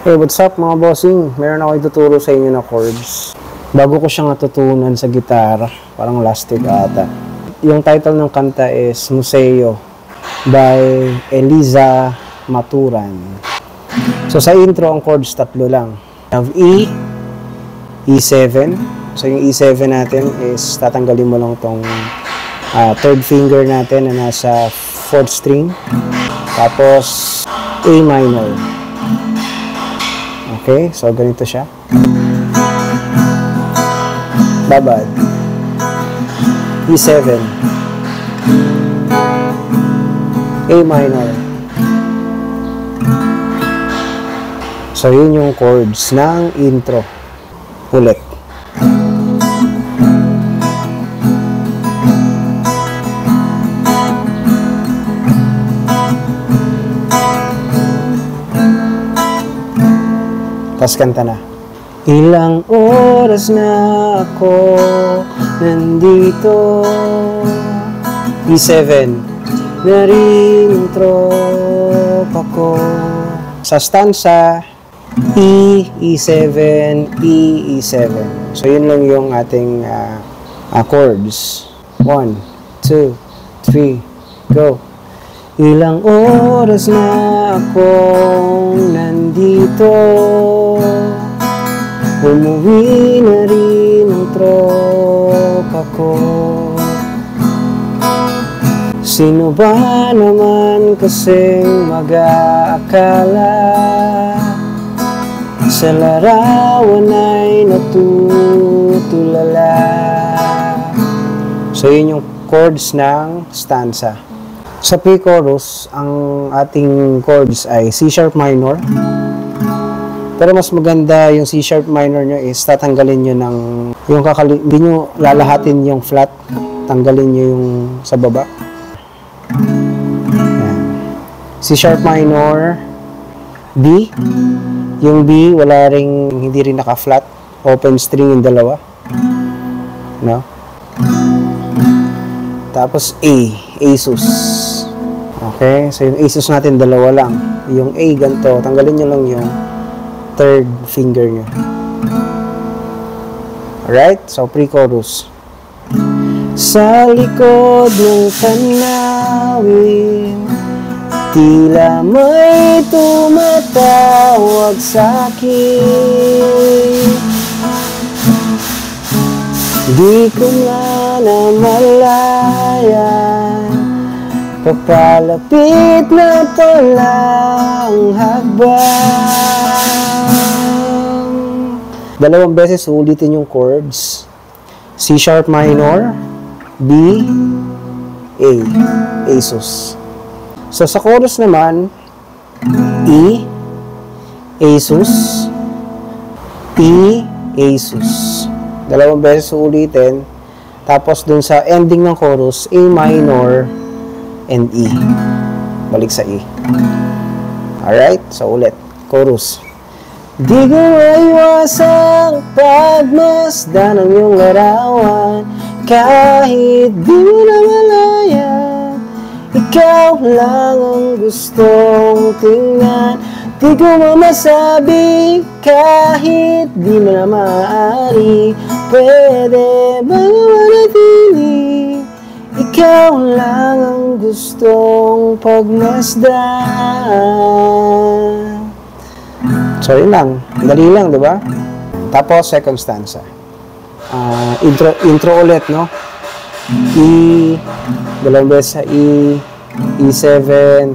Hey, what's up mga bossing? Meron ako ituturo sa inyo na chords. Bago ko siyang natutunan sa gitara, parang last week ata. Yung title ng kanta is Museo by Eliza Maturan. So sa intro, ang chords tatlo lang. Have E, E7. So yung E7 natin is tatanggalin mo lang tong third finger natin na nasa 4th string. Tapos A minor. Okay, so ganito siya. Babad. E7. A minor. So yun yung chords ng intro. Ulit. Tapos kanta na. Ilang oras na ako nandito. E7. Naring tropa ko. Sa stanza, E, E7, E, E7. So yun lang yung ating chords. 1, 2, 3, go. Ilang oras na akong nandito. Umuwi na rin ang tropa ko. Sino ba naman kasing mag-aakala sa larawan ay natutulala. So yun yung chords ng stanza. Sa pre-chorus, ang ating chords ay C sharp minor. Pero mas maganda yung C sharp minor nyo is tatanggalin nyo ng hindi nyo lalahatin yung flat, tanggalin nyo yung sa baba. Ayan. C sharp minor, B. Yung B hindi rin naka-flat, open string yung dalawa. No? Tapos A, Asus. Okay, so yung Asus natin dalawa lang. Yung A ganito, tanggalin nyo lang yung third finger nyo. Alright, so pre-chorus. Sa likod ng tanawin, tila may tumatawag sa'kin. Di ko nga namalayan, papalapit na pala ang hakbang. Dalawang beses ulitin yung chords. C sharp minor, B, A, Asus. So sa chorus naman, E, Asus, E, Asus. Dalawang beses ulitin. Tapos dun sa ending ng chorus, A minor and E. Balik sa E. Alright? So ulit. Chorus. Di ko maiwasang pagmasdan ang iyong larawan, kahit di mo na malaya. Ikaw lang ang gustong tingnan. Di ko mamasabi kahit di mo na maaari. Pwede bang manatili? Ikaw lang ang gustong pagmasdan. So yun lang, dali lang, di ba? Tapos second stanza. Intro ulit, no? E, dalawang beses sa E, E7,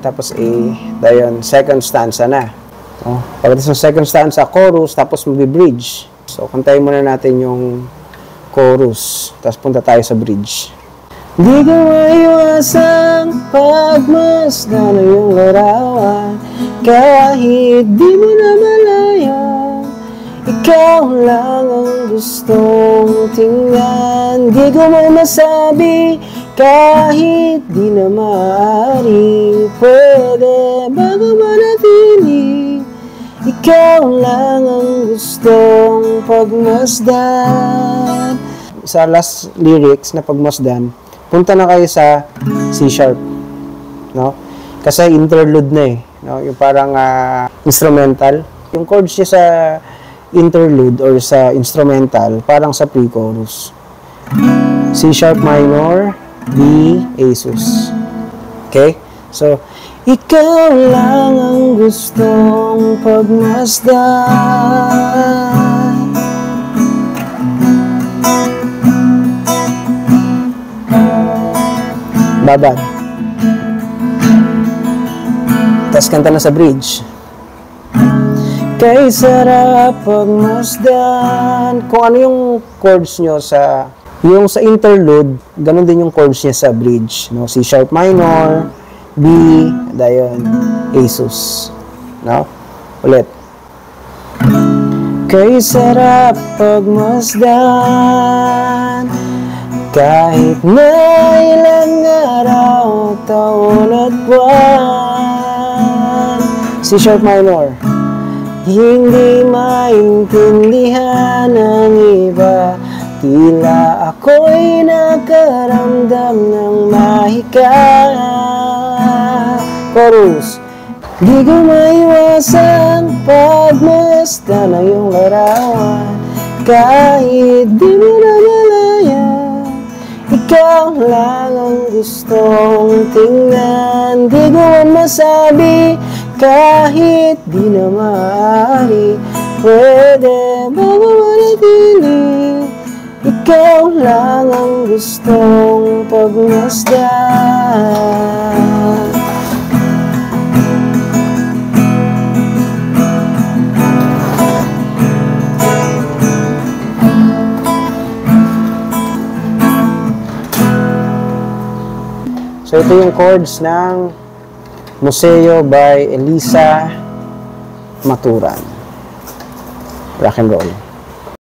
tapos A. Dayon, second stanza na. Pagkatapos ng second stanza, chorus, tapos mag-bridge. So, kantayin muna natin yung chorus, tapos punta tayo sa bridge. Di ko maiwasang pagmasdan ang iyong larawan, kahit di mo na malaya. Ikaw lang ang gustong tingnan. Di ko masabi kahit di na maaari. Pwede bago manatili. Ikaw lang ang gustong pagmasdan. Sa last lyrics na pagmasdan, punta na kayo sa C sharp, no? Kasi interlude na eh, no? Yung parang instrumental. Yung chords niya sa interlude or sa instrumental, parang sa pre-chorus. C sharp minor, B, A sus. Okay? So, ikaw lang ang gustong pagmasdan. Babad. Tapos kanta na sa bridge. Kay sarap pagmasdan. Kung ano yung chords nyo sa yung sa interlude, ganun din yung chords niya sa bridge, no? C sharp minor, B, dayon, A sus, no? Ulit. Kay sarap pagmasdan, kahit na ilang araw, taon at buwan. C sharp minor. Hindi maintindihan ng iba, tila ako'y nakaramdam ng mahika. Chorus. Di ko maiwasan pagmasdan ng iyong larawan, kahit di mo namalayan. Ikaw lang ang gustong tingnan. Di ko man masabi, kahit di na maaari, pwede ba manatili? Ikaw lang ang gustong pagmasdan. So ito yung chords ng Museo by Elisa Maturan. Rock and roll.